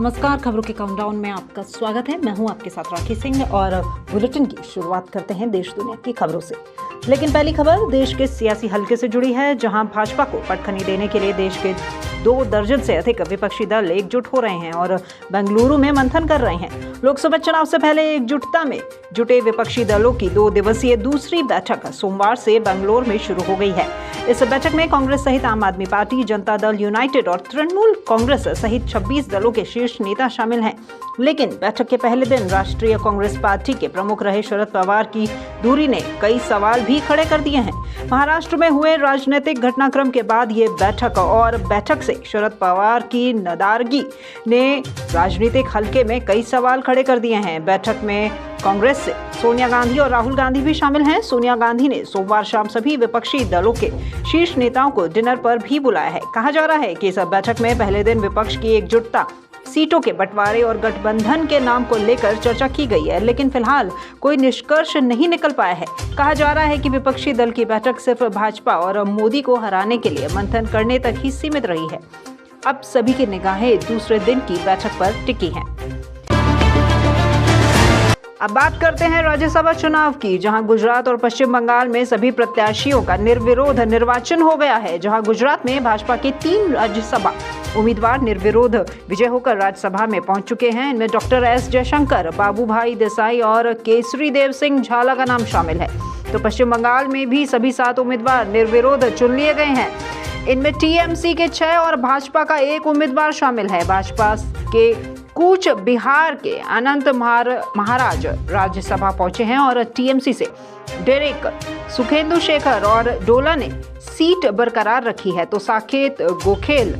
नमस्कार, खबरों के काउंटडाउन में आपका स्वागत है। मैं हूं आपके साथ राखी सिंह और बुलेटिन की शुरुआत करते हैं देश दुनिया की खबरों से। लेकिन पहली खबर देश के सियासी हलके से जुड़ी है, जहां भाजपा को पटखनी देने के लिए देश के 2 दर्जन से अधिक विपक्षी दल एकजुट हो रहे हैं और बेंगलुरु में मंथन कर रहे हैं। लोकसभा चुनाव से पहले एकजुटता में जुटे विपक्षी दलों की 2 दिवसीय दूसरी बैठक सोमवार से बेंगलुरु में शुरू हो गई है। इस बैठक में कांग्रेस सहित आम आदमी पार्टी, जनता दल यूनाइटेड और तृणमूल कांग्रेस सहित 26 दलों के शीर्ष नेता शामिल हैं। लेकिन बैठक के पहले दिन राष्ट्रीय कांग्रेस पार्टी के प्रमुख रहे शरद पवार की दूरी ने कई सवाल भी खड़े कर दिए हैं। महाराष्ट्र में हुए राजनीतिक घटनाक्रम के बाद ये बैठक से शरद पवार की नाराजगी ने राजनीतिक हलके में कई सवाल खड़े कर दिए हैं। बैठक में कांग्रेस से सोनिया गांधी और राहुल गांधी भी शामिल हैं। सोनिया गांधी ने सोमवार शाम सभी विपक्षी दलों के शीर्ष नेताओं को डिनर पर भी बुलाया है। कहा जा रहा है कि इस बैठक में पहले दिन विपक्ष की एकजुटता, सीटों के बंटवारे और गठबंधन के नाम को लेकर चर्चा की गई है, लेकिन फिलहाल कोई निष्कर्ष नहीं निकल पाया है। कहा जा रहा है कि विपक्षी दल की बैठक सिर्फ भाजपा और मोदी को हराने के लिए मंथन करने तक ही सीमित रही है। अब सभी की निगाहें दूसरे दिन की बैठक पर टिकी हैं। अब बात करते हैं राज्यसभा चुनाव की, जहां गुजरात और पश्चिम बंगाल में सभी प्रत्याशियों का निर्विरोध निर्वाचन हो गया है। जहां गुजरात में भाजपा के 3 राज्यसभा उम्मीदवार निर्विरोध विजय होकर राज्यसभा में पहुंच चुके हैं। इनमें डॉक्टर एस जयशंकर, बाबूभाई देसाई और केसरी देव सिंह झाला का नाम शामिल है। तो पश्चिम बंगाल में भी सभी 7 उम्मीदवार निर्विरोध चुन लिए गए हैं। इनमें टीएमसी के 6 और भाजपा का 1 उम्मीदवार शामिल है। भाजपा के कूच बिहार के अनंत महाराज राज्यसभा पहुंचे हैं और टीएमसी से डेरेक सुखेंदु शेखर और डोला ने सीट बरकरार रखी है। तो साकेत गोखेल,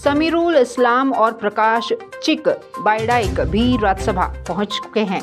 समीरुल इस्लाम और प्रकाश चिक बाइडाइक भी राज्यसभा पहुंच चुके हैं।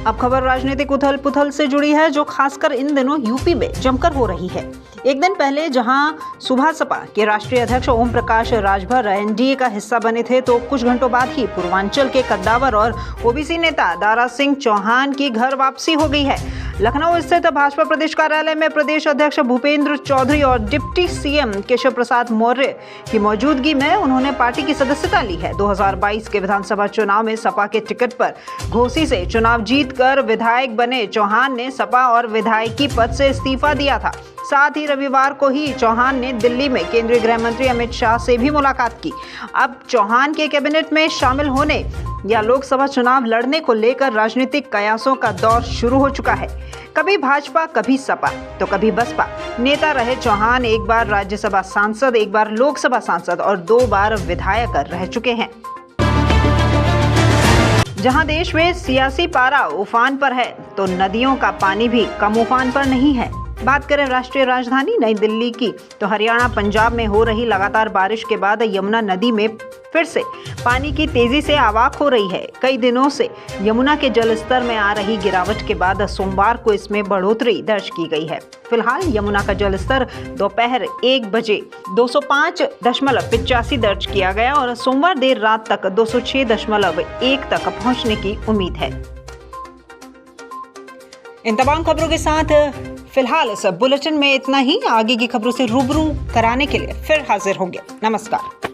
अब खबर राजनीतिक उथल पुथल से जुड़ी है, जो खासकर इन दिनों यूपी में जमकर हो रही है। एक दिन पहले जहां सुबह सपा के राष्ट्रीय अध्यक्ष ओम प्रकाश राजभर एनडीए का हिस्सा बने थे, तो कुछ घंटों बाद ही पूर्वांचल के कद्दावर और ओबीसी नेता दारा सिंह चौहान की घर वापसी हो गई है। लखनऊ स्थित भाजपा प्रदेश कार्यालय में प्रदेश अध्यक्ष भूपेंद्र चौधरी और डिप्टी सीएम केशव प्रसाद मौर्य की मौजूदगी में उन्होंने पार्टी की सदस्यता ली है। 2022 के विधानसभा चुनाव में सपा के टिकट पर घोसी से चुनाव जीतकर विधायक बने चौहान ने सपा और विधायकी पद से इस्तीफा दिया था। साथ ही रविवार को ही चौहान ने दिल्ली में केंद्रीय गृह मंत्री अमित शाह से भी मुलाकात की। अब चौहान के कैबिनेट में शामिल होने या लोकसभा चुनाव लड़ने को लेकर राजनीतिक कयासों का दौर शुरू हो चुका है। कभी भाजपा, कभी सपा, तो कभी बसपा नेता रहे चौहान एक बार राज्यसभा सांसद, एक बार लोकसभा सांसद और 2 बार विधायक रह चुके हैं। जहां देश में सियासी पारा उफान पर है, तो नदियों का पानी भी कम उफान पर नहीं है। बात करें राष्ट्रीय राजधानी नई दिल्ली की, तो हरियाणा, पंजाब में हो रही लगातार बारिश के बाद यमुना नदी में फिर से पानी की तेजी से आवक हो रही है। कई दिनों से यमुना के जलस्तर में आ रही गिरावट के बाद सोमवार को इसमें बढ़ोतरी दर्ज की गई है। फिलहाल यमुना का जलस्तर दोपहर 1 बजे 205.85 दर्ज किया गया और सोमवार देर रात तक 206.1 तक पहुंचने की उम्मीद है। इन तमाम खबरों के साथ फिलहाल इस बुलेटिन में इतना ही। आगे की खबरों से रूबरू कराने के लिए फिर हाजिर होंगे। नमस्कार।